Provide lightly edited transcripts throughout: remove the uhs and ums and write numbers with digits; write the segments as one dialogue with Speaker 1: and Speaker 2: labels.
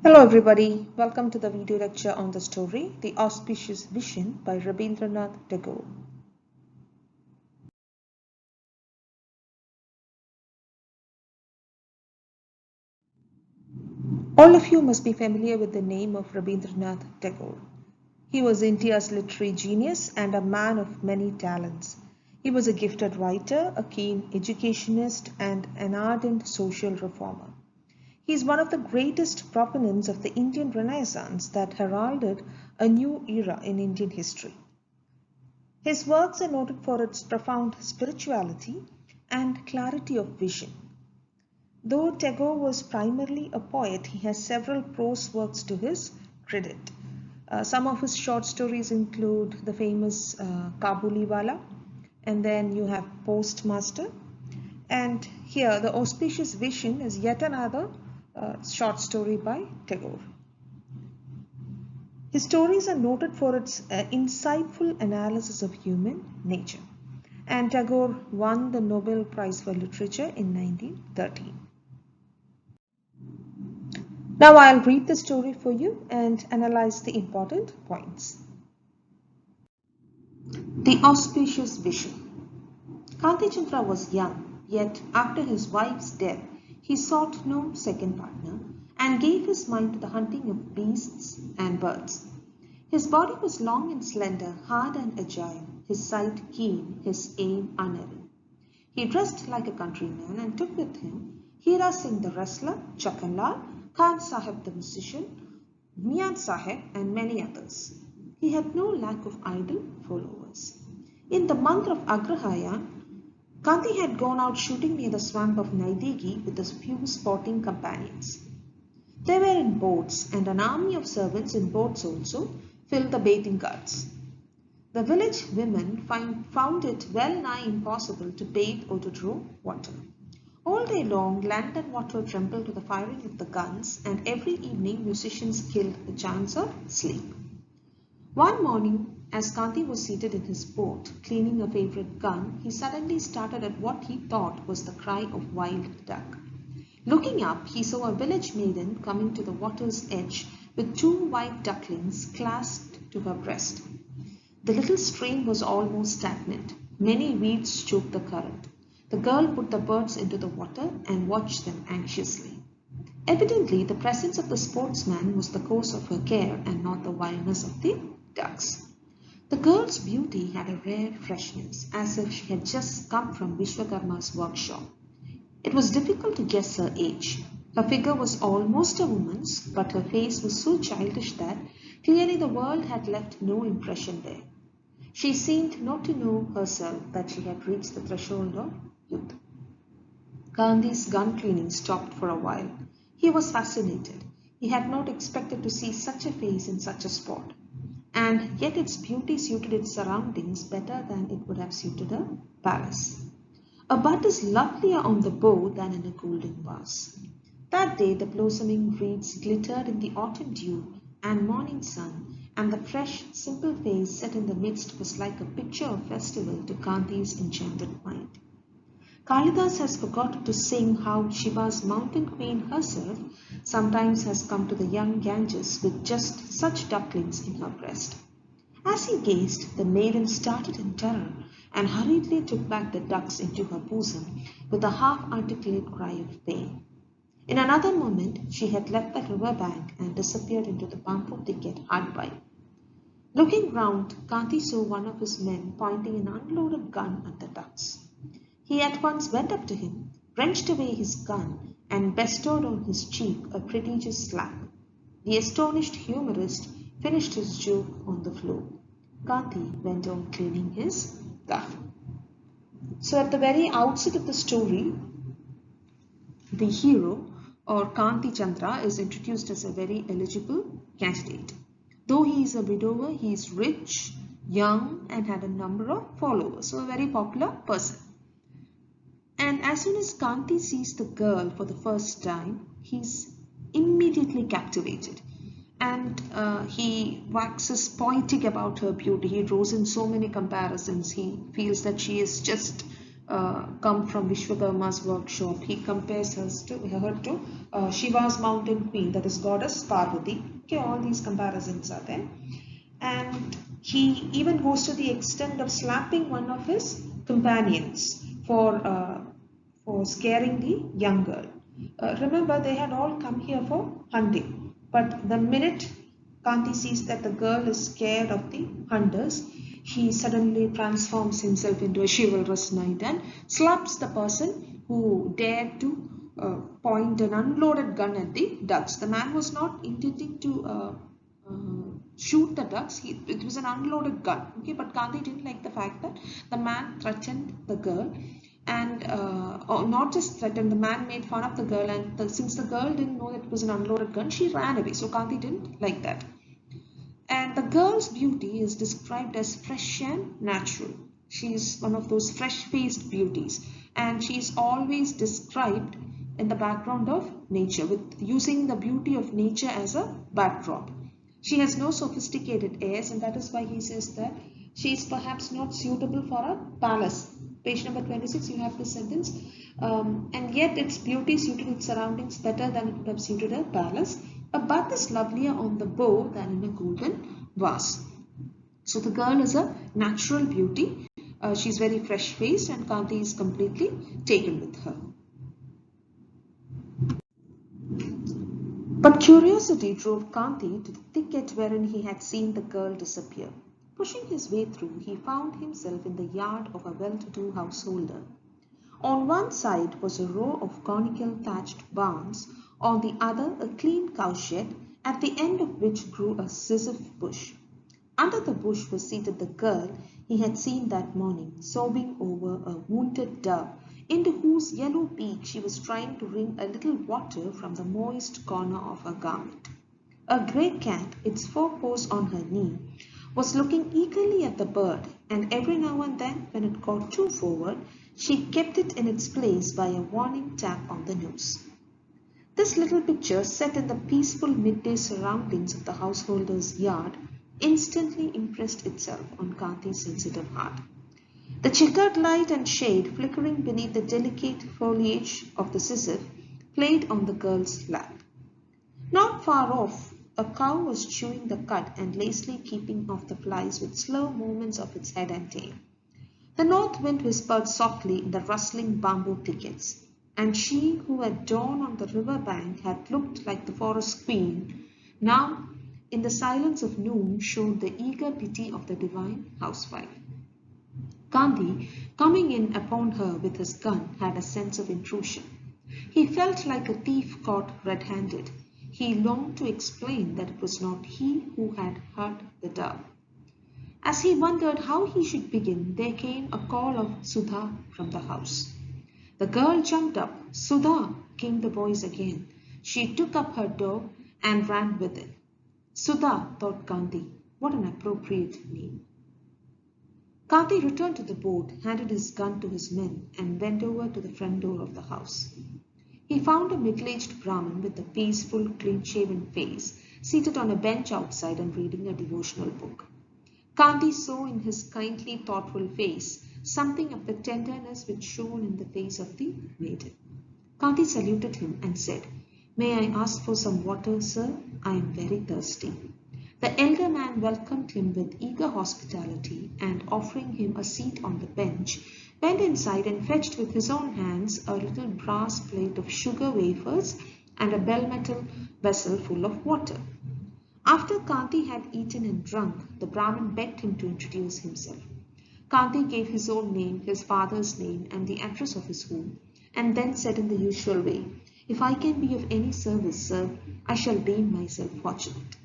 Speaker 1: Hello everybody, welcome to the video lecture on the story The Auspicious Vision by Rabindranath Tagore. All of you must be familiar with the name of Rabindranath Tagore. He was India's literary genius and a man of many talents. He was a gifted writer, a keen educationist, and an ardent social reformer. He is one of the greatest proponents of the Indian Renaissance that heralded a new era in Indian history. His works are noted for its profound spirituality and clarity of vision. Though Tagore was primarily a poet, he has several prose works to his credit. Some of his short stories include the famous Kabuliwala, and then you have Postmaster. And here, The Auspicious Vision is yet another short story by Tagore. His stories are noted for its insightful analysis of human nature. And Tagore won the Nobel Prize for Literature in 1913. Now I'll read the story for you and analyze the important points. The Auspicious Vision. Kanti Chandra was young, yet after his wife's death, he sought no second partner and gave his mind to the hunting of beasts and birds. His body was long and slender, hard and agile, his sight keen, his aim unerring. He dressed like a countryman and took with him Hira Singh the wrestler, Chakan Lal, Khan Sahib the musician, Mian Sahib, and many others. He had no lack of idle followers. In the month of Agrahayan, Kanti had gone out shooting near the swamp of Naidigi with a few sporting companions. They were in boats, and an army of servants in boats also filled the bathing ghats. The village women found it well nigh impossible to bathe or to draw water. All day long, land and water trembled to the firing of the guns, and every evening musicians killed the chance of sleep. One morning, as Kanti was seated in his boat, cleaning a favorite gun, he suddenly started at what he thought was the cry of wild duck. Looking up, he saw a village maiden coming to the water's edge with two white ducklings clasped to her breast. The little stream was almost stagnant. Many weeds choked the current. The girl put the birds into the water and watched them anxiously. Evidently, the presence of the sportsman was the cause of her care and not the wildness of the ducks. The girl's beauty had a rare freshness, as if she had just come from Vishwakarma's workshop. It was difficult to guess her age. Her figure was almost a woman's, but her face was so childish that clearly the world had left no impression there. She seemed not to know herself that she had reached the threshold of youth. Gandhi's gun cleaning stopped for a while. He was fascinated. He had not expected to see such a face in such a spot. And yet its beauty suited its surroundings better than it would have suited a palace. A bud is lovelier on the bow than in a golden vase. That day the blossoming reeds glittered in the autumn dew and morning sun, and the fresh, simple face set in the midst was like a picture of festival to Kanti's enchanted mind. Kalidas has forgotten to sing how Shiva's mountain queen herself sometimes has come to the young Ganges with just such ducklings in her breast. As he gazed, the maiden started in terror and hurriedly took back the ducks into her bosom with a half-articulate cry of pain. In another moment, she had left the river bank and disappeared into the bamboo thicket hard by. Looking round, Kanti saw one of his men pointing an unloaded gun at the ducks. He at once went up to him, wrenched away his gun, and bestowed on his cheek a prodigious slap. The astonished humorist finished his joke on the floor. Kanti went on cleaning his gun. So at the very outset of the story, the hero, or Kanti Chandra, is introduced as a very eligible candidate. Though he is a widower, he is rich, young, and had a number of followers, so a very popular person. And as soon as Kanti sees the girl for the first time, he's immediately captivated. And he waxes poetic about her beauty. He draws in so many comparisons. He feels that she is just come from Vishwakarma's workshop. He compares her to Shiva's mountain queen, that is goddess Parvati. Okay, all these comparisons are there. And he even goes to the extent of slapping one of his companions for scaring the young girl. Remember, they had all come here for hunting, but the minute Kanti sees that the girl is scared of the hunters, he suddenly transforms himself into a chivalrous knight and slaps the person who dared to point an unloaded gun at the ducks. The man was not intending to shoot the ducks. It was an unloaded gun. Okay, but Gandhi didn't like the fact that the man threatened the girl, and or not just threatened. The man made fun of the girl, and since the girl didn't know that it was an unloaded gun, she ran away. So Gandhi didn't like that. And the girl's beauty is described as fresh and natural. She is one of those fresh-faced beauties, and she is always described in the background of nature, with using the beauty of nature as a backdrop. She has no sophisticated airs, and that is why he says that she is perhaps not suitable for a palace. Page number 26, you have this sentence. And yet its beauty suited its surroundings better than it would have suited a palace. A bud is lovelier on the bow than in a golden vase. So the girl is a natural beauty. She's very fresh-faced, and Kanti is completely taken with her. But curiosity drove Kanti to the thicket wherein he had seen the girl disappear. Pushing his way through, he found himself in the yard of a well-to-do householder. On one side was a row of conical thatched barns, on the other a clean cowshed, at the end of which grew a zizzif bush. Under the bush was seated the girl he had seen that morning, sobbing over a wounded dove, into whose yellow beak she was trying to wring a little water from the moist corner of her garment. A grey cat, its forepaws on her knee, was looking eagerly at the bird, and every now and then, when it got too forward, she kept it in its place by a warning tap on the nose. This little picture, set in the peaceful midday surroundings of the householder's yard, instantly impressed itself on Kanti's sensitive heart. The checkered light and shade flickering beneath the delicate foliage of the zizzif played on the girl's lap. Not far off, a cow was chewing the cud and lazily keeping off the flies with slow movements of its head and tail. The north wind whispered softly in the rustling bamboo thickets, and she who at dawn on the river bank had looked like the forest queen, now in the silence of noon showed the eager pity of the divine housewife. Gandhi, coming in upon her with his gun, had a sense of intrusion. He felt like a thief caught red-handed. He longed to explain that it was not he who had hurt the dove. As he wondered how he should begin, there came a call of Sudha from the house. The girl jumped up. Sudha, came the voice again. She took up her dog and ran with it. Sudha, thought Gandhi, what an appropriate name. Gandhi returned to the boat, handed his gun to his men, and went over to the front door of the house. He found a middle-aged Brahmin with a peaceful, clean-shaven face, seated on a bench outside and reading a devotional book. Gandhi saw in his kindly, thoughtful face something of the tenderness which shone in the face of the maiden. Gandhi saluted him and said, "May I ask for some water, sir? I am very thirsty." The elder man welcomed him with eager hospitality, and offering him a seat on the bench, went inside and fetched with his own hands a little brass plate of sugar wafers and a bell-metal vessel full of water. After Kanti had eaten and drunk, the Brahmin begged him to introduce himself. Kanti gave his own name, his father's name, and the address of his home, and then said in the usual way, "If I can be of any service, sir, I shall deem myself fortunate."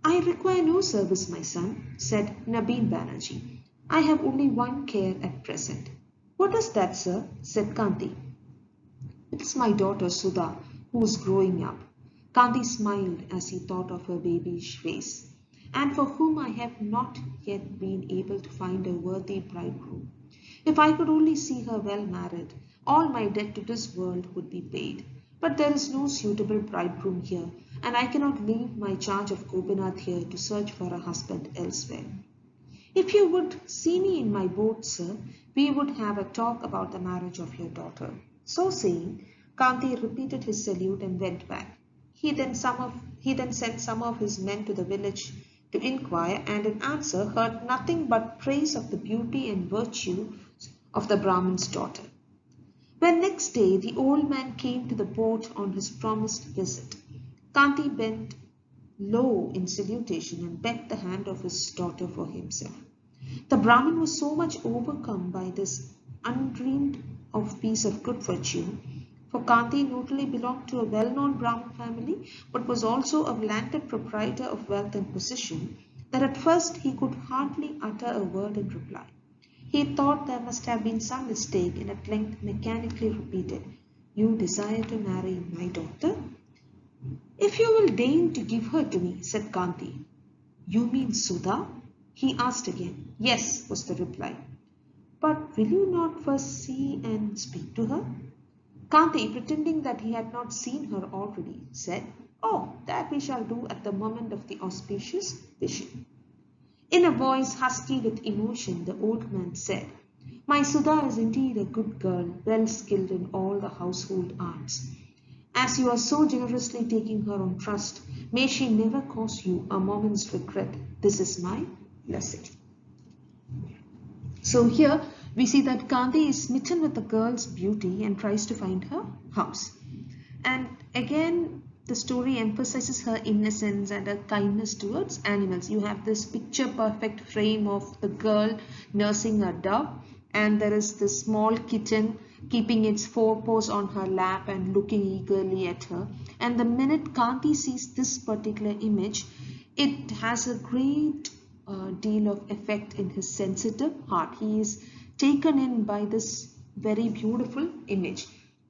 Speaker 1: "I require no service, my son," said Nabin Banerjee. "I have only one care at present." "What is that, sir?" said Kanti. "It is my daughter Sudha, who is growing up." Kanti smiled as he thought of her babyish face, "and for whom I have not yet been able to find a worthy bridegroom. If I could only see her well married, all my debt to this world would be paid. But there is no suitable bridegroom here, and I cannot leave my charge of Gopinath here to search for a husband elsewhere." If you would see me in my boat, sir, we would have a talk about the marriage of your daughter. So saying, Kanti repeated his salute and went back. He then sent some of his men to the village to inquire, and in answer heard nothing but praise of the beauty and virtue of the Brahmin's daughter. When next day the old man came to the boat on his promised visit, Kanti bent low in salutation and begged the hand of his daughter for himself. The Brahmin was so much overcome by this undreamed of piece of good fortune, for Kanti not only belonged to a well-known Brahmin family, but was also a landed proprietor of wealth and position, that at first he could hardly utter a word in reply. He thought there must have been some mistake, and at length mechanically repeated, "You desire to marry my daughter?" "If you will deign to give her to me," said Kanti. "You mean Sudha?" he asked again. "Yes," was the reply. "But will you not first see and speak to her?" Kanti, pretending that he had not seen her already, said, "Oh, that we shall do at the moment of the auspicious vision." In a voice husky with emotion, the old man said, "My Sudha is indeed a good girl, well skilled in all the household arts. As you are so generously taking her on trust, may she never cause you a moment's regret. This is my blessing." So here we see that Kanti is smitten with the girl's beauty and tries to find her house. And again, the story emphasizes her innocence and her kindness towards animals. You have this picture perfect frame of the girl nursing a dove, and there is this small kitten keeping its forepaws on her lap and looking eagerly at her. And the minute Kanti sees this particular image, it has a great deal of effect in his sensitive heart. He is taken in by this very beautiful image.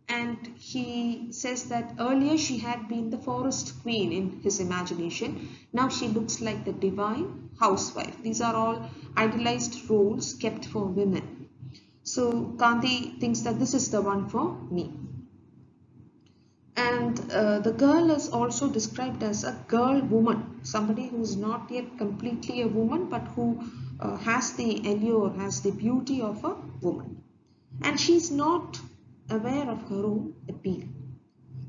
Speaker 1: And he says that earlier she had been the forest queen in his imagination. Now she looks like the divine housewife. These are all idealized roles kept for women. So Kanti thinks that this is the one for me. And the girl is also described as a girl woman, somebody who is not yet completely a woman, but who has the allure, has the beauty of a woman. And she's not aware of her own appeal.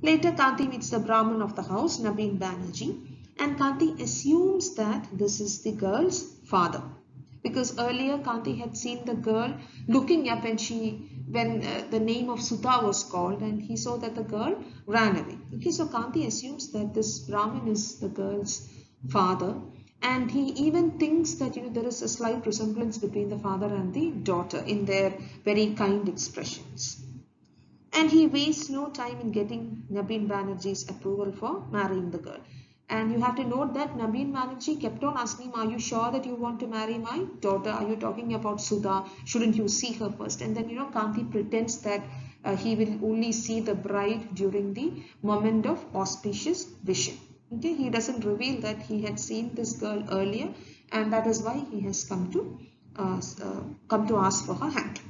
Speaker 1: Later, Kanti meets the Brahmin of the house, Nabin Banerjee, and Kanti assumes that this is the girl's father. Because earlier Kanti had seen the girl looking up when the name of Sudha was called, and he saw that the girl ran away. Okay, so Kanti assumes that this Brahmin is the girl's father, and he even thinks that there is a slight resemblance between the father and the daughter in their very kind expressions. And he wastes no time in getting Nabin Banerjee's approval for marrying the girl. And you have to note that Nabin Banerjee kept on asking him, "Are you sure that you want to marry my daughter? Are you talking about Sudha? Shouldn't you see her first?" And then, Kanti pretends that he will only see the bride during the moment of auspicious vision. Okay, he doesn't reveal that he had seen this girl earlier, and that is why he has come to ask for her hand.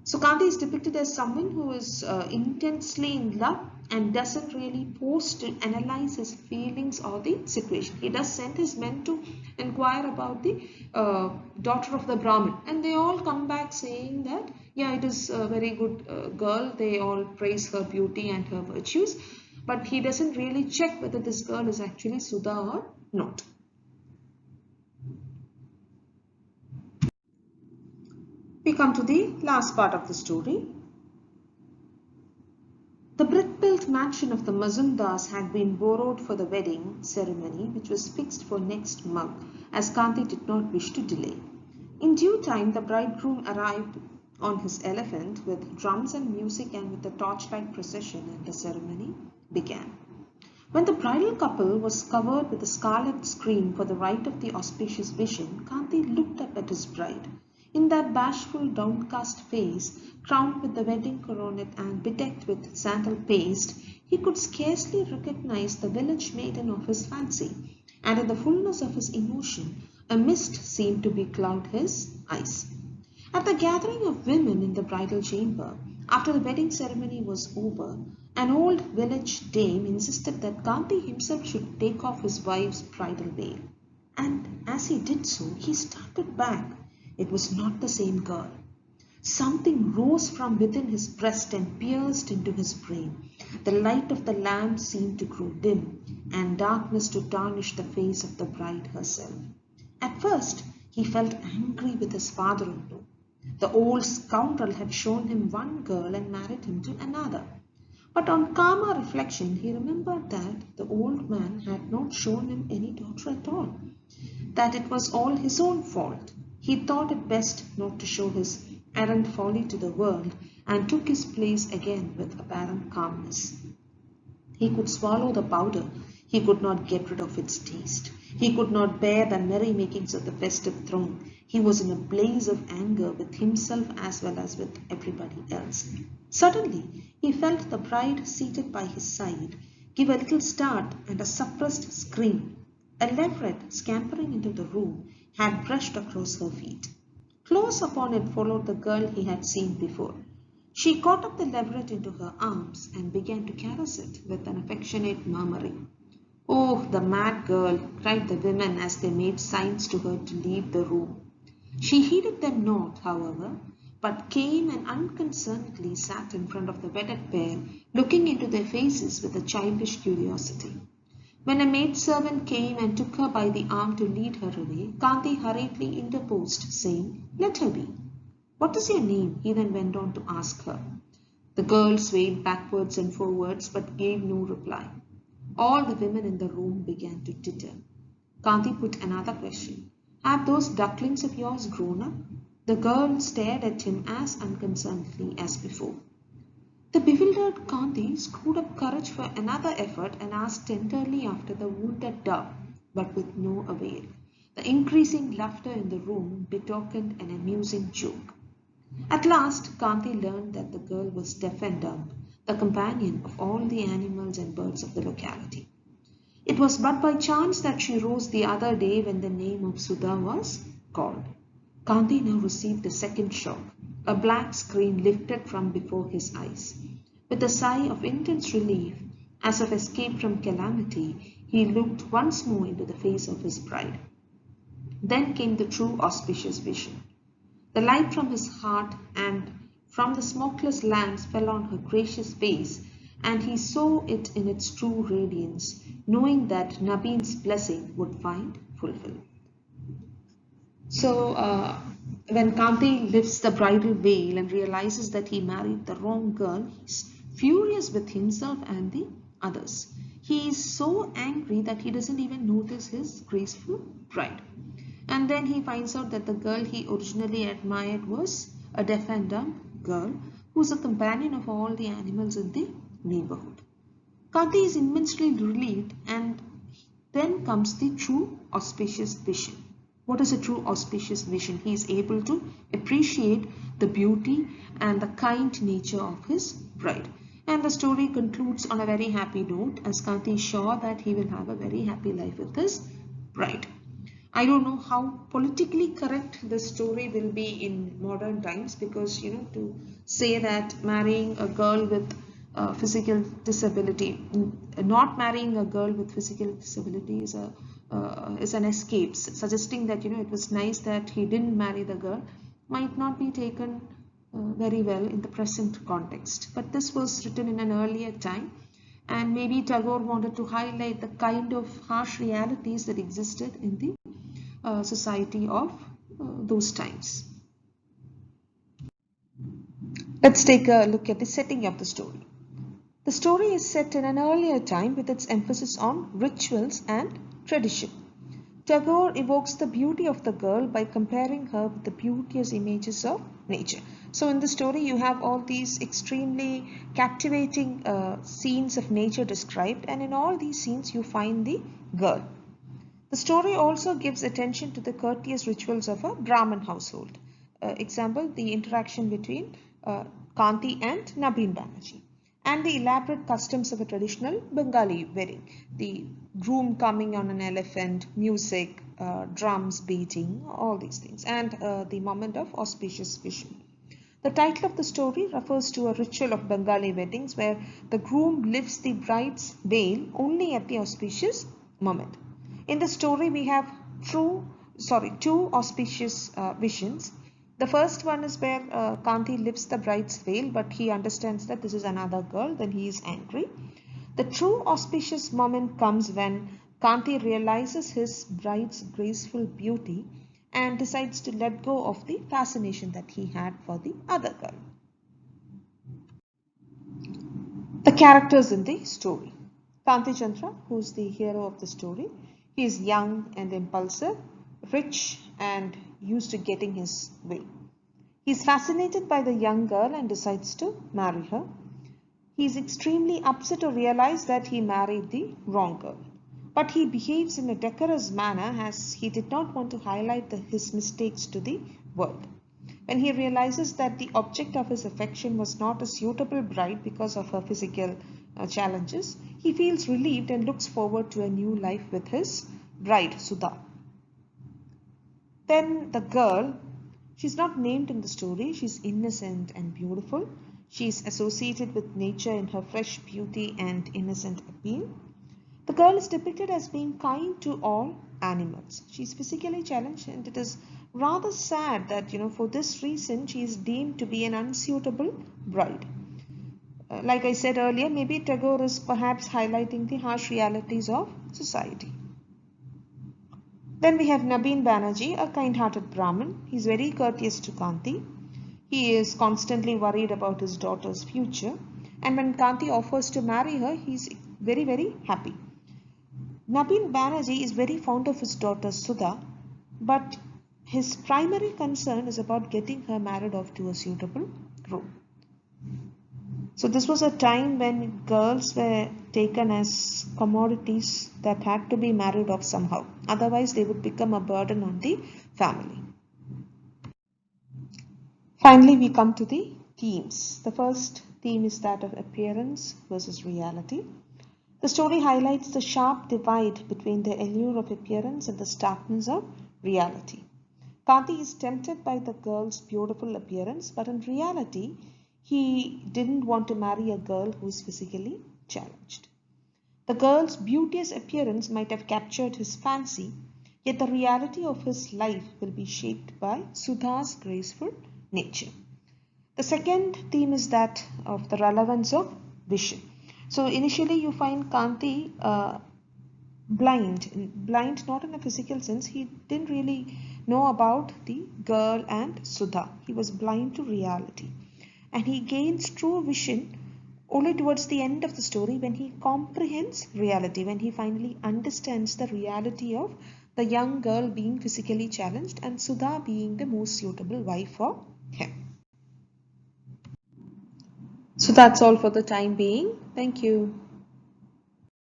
Speaker 1: So Kanti is depicted as someone who is intensely in love and doesn't really pause to analyze his feelings or the situation. He does send his men to inquire about the daughter of the Brahmin, and they all come back saying that, yeah, it is a very good girl. They all praise her beauty and her virtues, but he doesn't really check whether this girl is actually Sudha or not. We come to the last part of the story. The brick-built mansion of the Mazumdars had been borrowed for the wedding ceremony, which was fixed for next month, as Kanti did not wish to delay. In due time, the bridegroom arrived on his elephant with drums and music, and with the torchlight procession, and the ceremony began. When the bridal couple was covered with a scarlet screen for the rite of the auspicious vision, Kanti looked up at his bride. In that bashful, downcast face, crowned with the wedding coronet and bedecked with sandal paste, he could scarcely recognize the village maiden of his fancy, and in the fullness of his emotion, a mist seemed to becloud his eyes. At the gathering of women in the bridal chamber, after the wedding ceremony was over, an old village dame insisted that Kanti himself should take off his wife's bridal veil. And as he did so, he started back. It was not the same girl. Something rose from within his breast and pierced into his brain. The light of the lamp seemed to grow dim, and darkness to tarnish the face of the bride herself. At first, he felt angry with his father-in-law. The old scoundrel had shown him one girl and married him to another. But on calmer reflection, he remembered that the old man had not shown him any daughter at all, that it was all his own fault. He thought it best not to show his errant folly to the world, and took his place again with apparent calmness. He could swallow the powder, he could not get rid of its taste. He could not bear the merry-makings of the festive throng. He was in a blaze of anger with himself as well as with everybody else. Suddenly, he felt the bride seated by his side give a little start and a suppressed scream. A leveret, scampering into the room, had brushed across her feet. Close upon it followed the girl he had seen before. She caught up the leveret into her arms and began to caress it with an affectionate murmuring. "Oh, the mad girl!" cried the women as they made signs to her to leave the room. She heeded them not, however, but came and unconcernedly sat in front of the wedded pair, looking into their faces with a childish curiosity. When a maidservant came and took her by the arm to lead her away, Kanti hurriedly interposed, saying, "Let her be." "What is your name?" he then went on to ask her. The girl swayed backwards and forwards but gave no reply. All the women in the room began to titter. Kanti put another question. "Have those ducklings of yours grown up?" The girl stared at him as unconcernedly as before. The bewildered Kanti screwed up courage for another effort and asked tenderly after the wounded dove, but with no avail. The increasing laughter in the room betokened an amusing joke. At last, Kanti learned that the girl was deaf and dumb, the companion of all the animals and birds of the locality. It was but by chance that she rose the other day when the name of Sudha was called. Kanti now received a second shock. A black screen lifted from before his eyes. With a sigh of intense relief, as of escape from calamity, he looked once more into the face of his bride. Then came the true auspicious vision. The light from his heart and from the smokeless lamps fell on her gracious face, and he saw it in its true radiance, knowing that Nabeen's blessing would find fulfillment. So, when Kanti lifts the bridal veil and realizes that he married the wrong girl, he's furious with himself and the others. He is so angry that he doesn't even notice his graceful bride. And then he finds out that the girl he originally admired was a deaf and dumb girl who's a companion of all the animals in the neighborhood. Kanti is immensely relieved, and then comes the true auspicious vision. What is a true auspicious vision? He is able to appreciate the beauty and the kind nature of his bride. And the story concludes on a very happy note, as Kanti is sure that he will have a very happy life with his bride. I don't know how politically correct this story will be in modern times, because to say that marrying a girl with physical disability, not marrying a girl with physical disability is an escape, suggesting that it was nice that he didn't marry the girl, might not be taken very well in the present context. But this was written in an earlier time, and maybe Tagore wanted to highlight the kind of harsh realities that existed in the society of those times. Let's take a look at the setting of the story. The story is set in an earlier time with its emphasis on rituals and tradition. Tagore evokes the beauty of the girl by comparing her with the beauteous images of nature. So in the story you have all these extremely captivating scenes of nature described, and in all these scenes you find the girl. The story also gives attention to the courteous rituals of a Brahmin household. Example, the interaction between Kanti and Nabeen Banerjee, and the elaborate customs of a traditional Bengali wedding. The groom coming on an elephant, music, drums beating, all these things, and the moment of auspicious vision. The title of the story refers to a ritual of Bengali weddings where the groom lifts the bride's veil only at the auspicious moment. In the story, we have two auspicious visions. The first one is where Kanti lifts the bride's veil, but he understands that this is another girl, then he is angry. The true auspicious moment comes when Kanti realizes his bride's graceful beauty and decides to let go of the fascination that he had for the other girl. The characters in the story. Kanti Chandra, who is the hero of the story, he is young and impulsive, rich and used to getting his way. He is fascinated by the young girl and decides to marry her. He is extremely upset to realize that he married the wrong girl. But he behaves in a decorous manner as he did not want to highlight his mistakes to the world. When he realizes that the object of his affection was not a suitable bride because of her physical challenges, he feels relieved and looks forward to a new life with his bride, Sudha. Then the girl, she's not named in the story, she's innocent and beautiful. She's associated with nature in her fresh beauty and innocent appeal. The girl is depicted as being kind to all animals. She's physically challenged, and it is rather sad that, for this reason, she is deemed to be an unsuitable bride. Like I said earlier, maybe Tagore is perhaps highlighting the harsh realities of society. Then we have Nabin Banerjee, a kind-hearted Brahmin. He's very courteous to Kanti. He is constantly worried about his daughter's future. And when Kanti offers to marry her, he's very, very happy. Nabin Banerjee is very fond of his daughter Sudha, but his primary concern is about getting her married off to a suitable groom. So this was a time when girls were taken as commodities that had to be married off somehow. Otherwise, they would become a burden on the family. Finally, we come to the themes. The first theme is that of appearance versus reality. The story highlights the sharp divide between the allure of appearance and the starkness of reality. Kanti is tempted by the girl's beautiful appearance, but in reality, he didn't want to marry a girl who is physically challenged. The girl's beauteous appearance might have captured his fancy, yet the reality of his life will be shaped by Sudha's graceful nature. The second theme is that of the relevance of vision. So initially you find Kanti blind not in a physical sense. He didn't really know about the girl and Sudha. He was blind to reality. And he gains true vision only towards the end of the story when he comprehends reality, when he finally understands the reality of the young girl being physically challenged and Sudha being the most suitable wife for him. So that's all for the time being. Thank you.